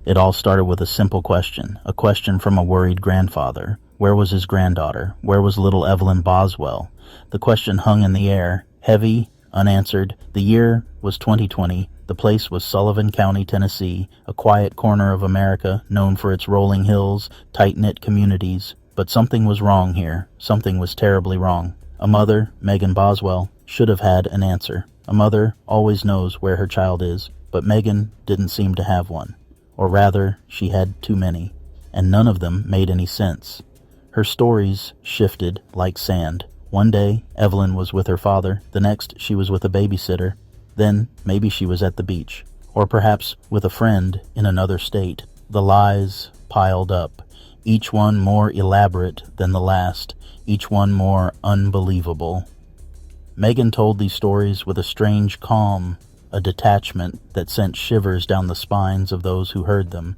It all started with a simple question, a question from a worried grandfather. Where was his granddaughter? Where was little Evelyn Boswell? The question hung in the air, heavy, unanswered. The year was 2020. The place was Sullivan County, Tennessee, a quiet corner of America known for its rolling hills, tight-knit communities. But something was wrong here. Something was terribly wrong. A mother, Megan Boswell, should have had an answer. A mother always knows where her child is, but Megan didn't seem to have one. Or rather, she had too many, and none of them made any sense. Her stories shifted like sand. One day, Evelyn was with her father. The next, she was with a babysitter. Then, maybe she was at the beach. Or perhaps with a friend in another state. The lies piled up, each one more elaborate than the last, each one more unbelievable. Megan told these stories with a strange calm, a detachment that sent shivers down the spines of those who heard them.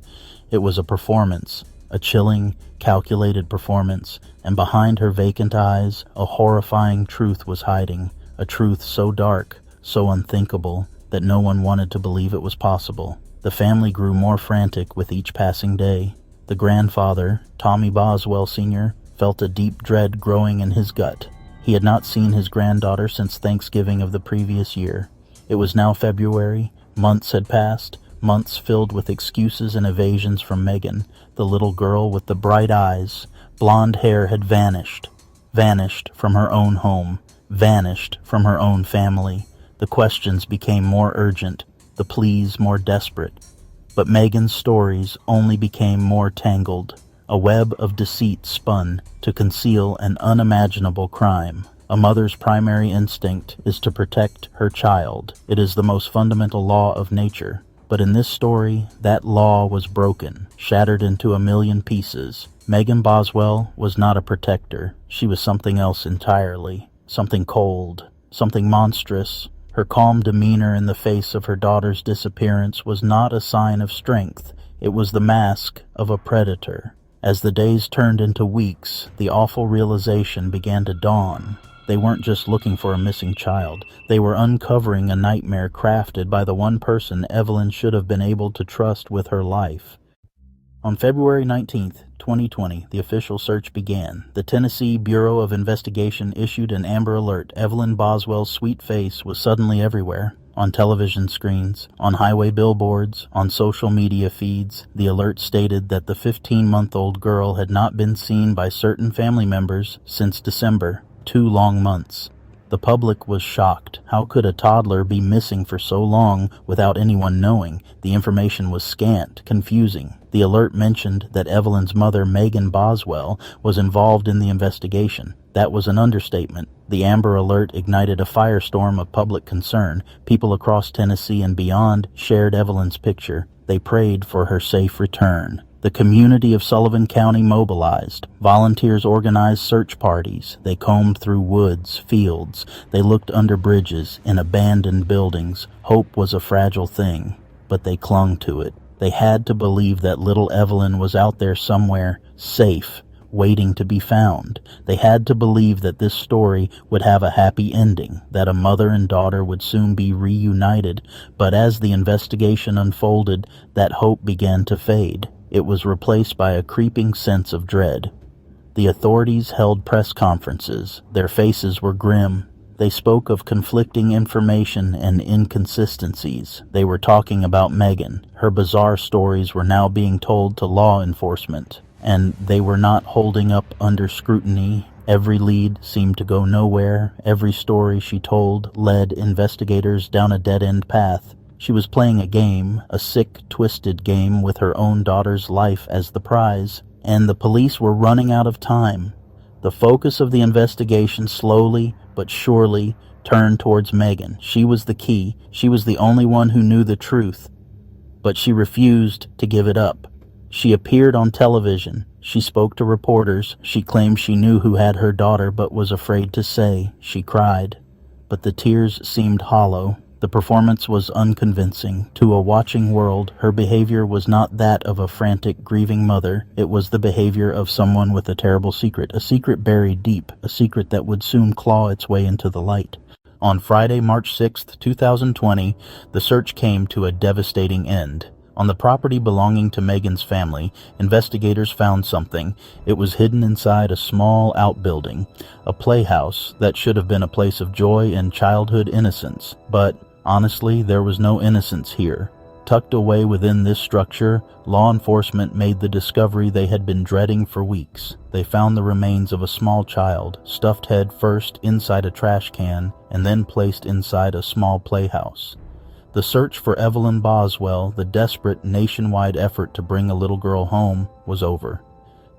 It was a performance, a chilling, calculated performance, and behind her vacant eyes, a horrifying truth was hiding, a truth so dark, so unthinkable, that no one wanted to believe it was possible. The family grew more frantic with each passing day. The grandfather, Tommy Boswell Sr., felt a deep dread growing in his gut. He had not seen his granddaughter since Thanksgiving of the previous year. It was now February. Months had passed, months filled with excuses and evasions from Megan. The little girl with the bright eyes, blonde hair had vanished from her own home, vanished from her own family. The questions became more urgent, the pleas more desperate. But Megan's stories only became more tangled. A web of deceit spun to conceal an unimaginable crime. A mother's primary instinct is to protect her child. It is the most fundamental law of nature. But in this story, that law was broken, shattered into a million pieces. Megan Boswell was not a protector. She was something else entirely. Something cold, something monstrous. Her calm demeanor in the face of her daughter's disappearance was not a sign of strength. It was the mask of a predator. As the days turned into weeks, the awful realization began to dawn. They weren't just looking for a missing child. They were uncovering a nightmare crafted by the one person Evelyn should have been able to trust with her life. On February 19th, 2020, the official search began. The Tennessee Bureau of Investigation issued an Amber Alert. Evelyn Boswell's sweet face was suddenly everywhere. On television screens, on highway billboards, on social media feeds. The alert stated that the 15-month-old girl had not been seen by certain family members since December. 2 long months. The public was shocked. How could a toddler be missing for so long without anyone knowing? The information was scant, confusing. The alert mentioned that Evelyn's mother, Megan Boswell, was involved in the investigation. That was an understatement. The Amber Alert ignited a firestorm of public concern. People across Tennessee and beyond shared Evelyn's picture. They prayed for her safe return. The community of Sullivan County mobilized. Volunteers organized search parties. They combed through woods, fields. They looked under bridges, in abandoned buildings. Hope was a fragile thing, but they clung to it. They had to believe that little Evelyn was out there somewhere, safe, waiting to be found. They had to believe that this story would have a happy ending, that a mother and daughter would soon be reunited. But as the investigation unfolded, that hope began to fade. It was replaced by a creeping sense of dread. The authorities held press conferences. Their faces were grim. They spoke of conflicting information and inconsistencies. They were talking about Megan. Her bizarre stories were now being told to law enforcement, and they were not holding up under scrutiny. Every lead seemed to go nowhere. Every story she told led investigators down a dead-end path. She was playing a game, a sick, twisted game with her own daughter's life as the prize, and the police were running out of time. The focus of the investigation slowly but surely turned towards Megan. She was the key. She was the only one who knew the truth. But she refused to give it up. She appeared on television. She spoke to reporters. She claimed she knew who had her daughter but was afraid to say. She cried. But the tears seemed hollow. The performance was unconvincing. To a watching world, her behavior was not that of a frantic, grieving mother. It was the behavior of someone with a terrible secret, a secret buried deep, a secret that would soon claw its way into the light. On Friday, March 6, 2020, the search came to a devastating end. On the property belonging to Megan's family, investigators found something. It was hidden inside a small outbuilding, a playhouse that should have been a place of joy and childhood innocence. But honestly, there was no innocence here. Tucked away within this structure, law enforcement made the discovery they had been dreading for weeks. They found the remains of a small child, stuffed head first inside a trash can and then placed inside a small playhouse. The search for Evelyn Boswell, the desperate nationwide effort to bring a little girl home, was over.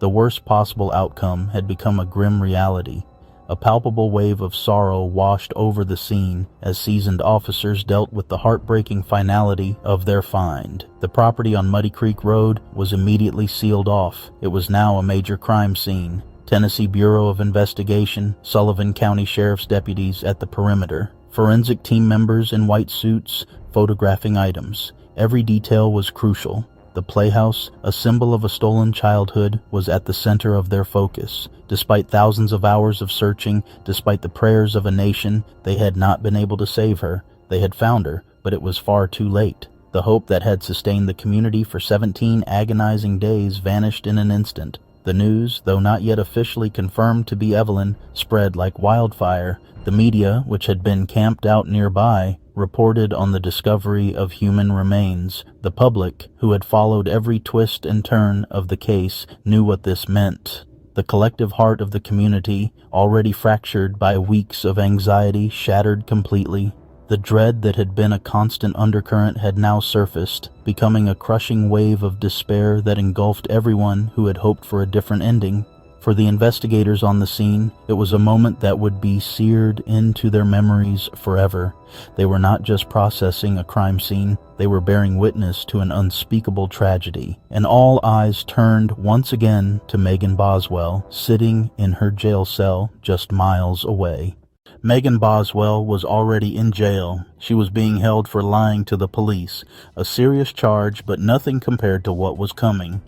The worst possible outcome had become a grim reality. A palpable wave of sorrow washed over the scene as seasoned officers dealt with the heartbreaking finality of their find. The property on Muddy Creek Road was immediately sealed off. It was now a major crime scene. Tennessee Bureau of Investigation, Sullivan County Sheriff's deputies at the perimeter, forensic team members in white suits photographing items. Every detail was crucial. The playhouse, a symbol of a stolen childhood, was at the center of their focus. Despite thousands of hours of searching, despite the prayers of a nation, they had not been able to save her. They had found her, but it was far too late. The hope that had sustained the community for 17 agonizing days vanished in an instant. The news, though not yet officially confirmed to be Evelyn, spread like wildfire. The media, which had been camped out nearby, reported on the discovery of human remains. The public, who had followed every twist and turn of the case, knew what this meant. The collective heart of the community, already fractured by weeks of anxiety, shattered completely. The dread that had been a constant undercurrent had now surfaced, becoming a crushing wave of despair that engulfed everyone who had hoped for a different ending. For the investigators on the scene, it was a moment that would be seared into their memories forever. They were not just processing a crime scene, they were bearing witness to an unspeakable tragedy. And all eyes turned once again to Megan Boswell, sitting in her jail cell just miles away. Megan Boswell was already in jail. She was being held for lying to the police, a serious charge, but nothing compared to what was coming.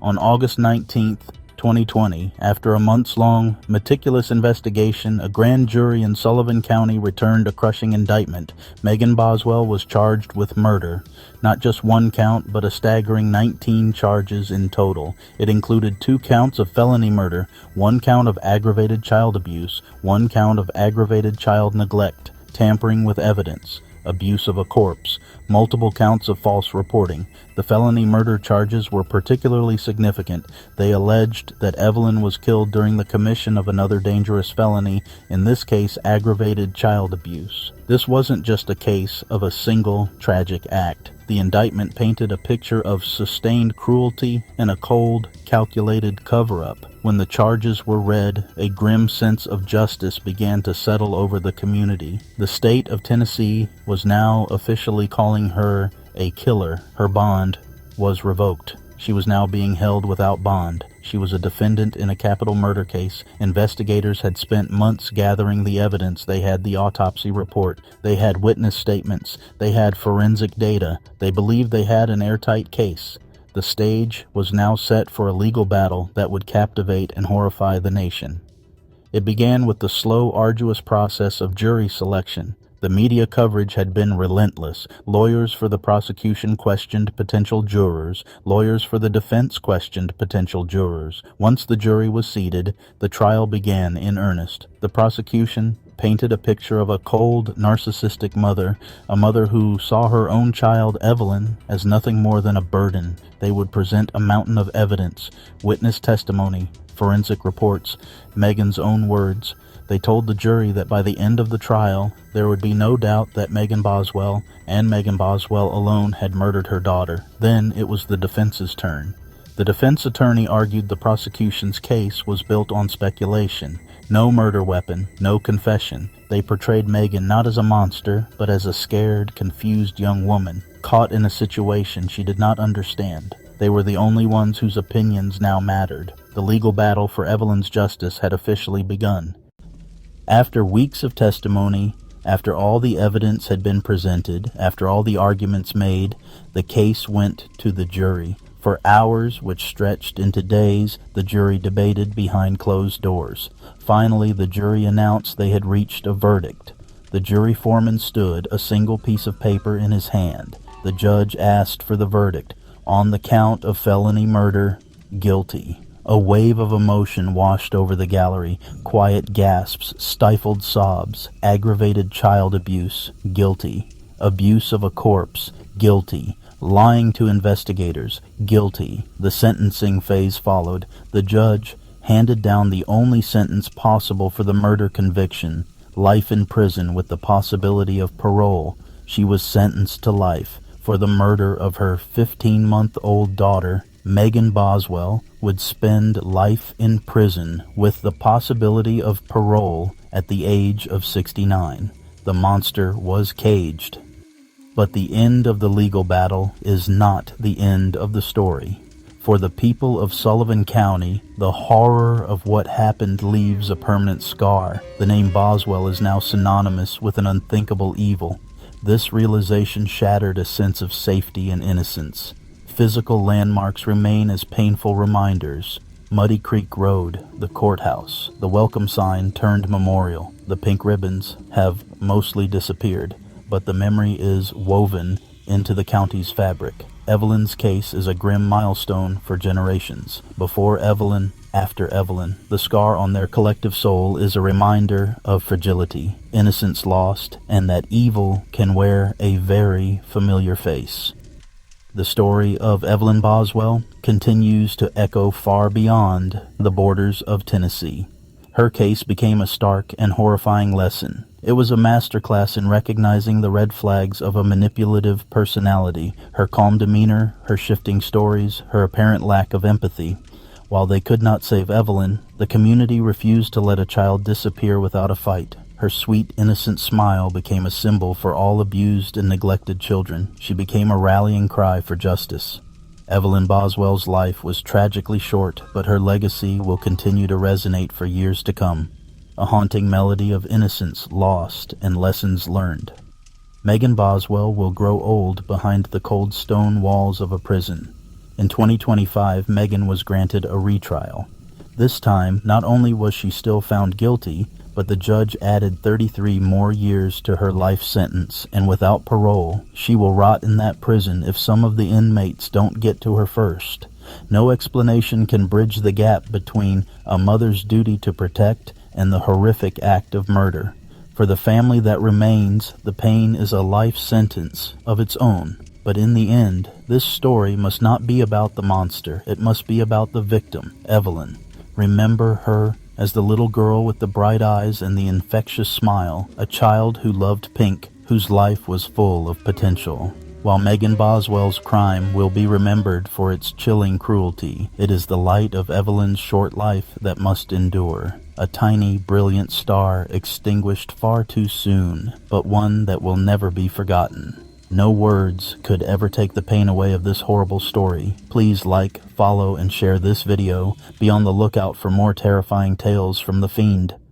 On August 19th, 2020, after a months-long, meticulous investigation, a grand jury in Sullivan County returned a crushing indictment. Megan Boswell was charged with murder. Not just one count, but a staggering 19 charges in total. It included 2 counts of felony murder, 1 count of aggravated child abuse, 1 count of aggravated child neglect, tampering with evidence, abuse of a corpse, multiple counts of false reporting. The felony murder charges were particularly significant. They alleged that Evelyn was killed during the commission of another dangerous felony, in this case aggravated child abuse. This wasn't just a case of a single tragic act. The indictment painted a picture of sustained cruelty and a cold, calculated cover-up. When the charges were read, a grim sense of justice began to settle over the community. The state of Tennessee was now officially calling her a killer. Her bond was revoked. She was now being held without bond. She was a defendant in a capital murder case. Investigators had spent months gathering the evidence. They had the autopsy report. They had witness statements. They had forensic data. They believed they had an airtight case. The stage was now set for a legal battle that would captivate and horrify the nation. It began with the slow, arduous process of jury selection. The media coverage had been relentless. Lawyers for the prosecution questioned potential jurors. Lawyers for the defense questioned potential jurors. Once the jury was seated, the trial began in earnest. The prosecution painted a picture of a cold, narcissistic mother, a mother who saw her own child, Evelyn, as nothing more than a burden. They would present a mountain of evidence, witness testimony, forensic reports, Megan's own words. They told the jury that by the end of the trial, there would be no doubt that Megan Boswell, and Megan Boswell alone, had murdered her daughter. Then it was the defense's turn. The defense attorney argued the prosecution's case was built on speculation. No murder weapon, no confession. They portrayed Megan not as a monster, but as a scared, confused young woman, caught in a situation she did not understand. They were the only ones whose opinions now mattered. The legal battle for Evelyn's justice had officially begun. After weeks of testimony, after all the evidence had been presented, after all the arguments made, the case went to the jury. For hours, which stretched into days, the jury debated behind closed doors. Finally, the jury announced they had reached a verdict. The jury foreman stood, a single piece of paper in his hand. The judge asked for the verdict. On the count of felony murder, guilty. A wave of emotion washed over the gallery. Quiet gasps, stifled sobs. Aggravated child abuse, guilty. Abuse of a corpse, guilty. Lying to investigators, guilty. The sentencing phase followed. The judge handed down the only sentence possible for the murder conviction, life in prison with the possibility of parole. She was sentenced to life for the murder of her 15-month-old daughter. Megan Boswell would spend life in prison with the possibility of parole at the age of 69. The monster was caged. But the end of the legal battle is not the end of the story. For the people of Sullivan County, the horror of what happened leaves a permanent scar. The name Boswell is now synonymous with an unthinkable evil. This realization shattered a sense of safety and innocence. Physical landmarks remain as painful reminders. Muddy Creek Road, the courthouse, the welcome sign turned memorial. The pink ribbons have mostly disappeared, but the memory is woven into the county's fabric. Evelyn's case is a grim milestone for generations. Before Evelyn, after Evelyn, the scar on their collective soul is a reminder of fragility, innocence lost, and that evil can wear a very familiar face. The story of Evelyn Boswell continues to echo far beyond the borders of Tennessee. Her case became a stark and horrifying lesson. It was a masterclass in recognizing the red flags of a manipulative personality, her calm demeanor, her shifting stories, her apparent lack of empathy. While they could not save Evelyn, the community refused to let a child disappear without a fight. Her sweet, innocent smile became a symbol for all abused and neglected children. She became a rallying cry for justice. Evelyn Boswell's life was tragically short, but her legacy will continue to resonate for years to come. A haunting melody of innocence lost and lessons learned. Megan Boswell will grow old behind the cold stone walls of a prison. In 2025, Megan was granted a retrial. This time, not only was she still found guilty, but the judge added 33 more years to her life sentence, and without parole, she will rot in that prison if some of the inmates don't get to her first. No explanation can bridge the gap between a mother's duty to protect and the horrific act of murder. For the family that remains, the pain is a life sentence of its own. But in the end, this story must not be about the monster. It must be about the victim, Evelyn. Remember her as the little girl with the bright eyes and the infectious smile, a child who loved pink, whose life was full of potential. While Megan Boswell's crime will be remembered for its chilling cruelty, it is the light of Evelyn's short life that must endure. A tiny, brilliant star extinguished far too soon, but one that will never be forgotten. No words could ever take the pain away of this horrible story. Please like, follow, and share this video. Be on the lookout for more terrifying tales from the Fiend.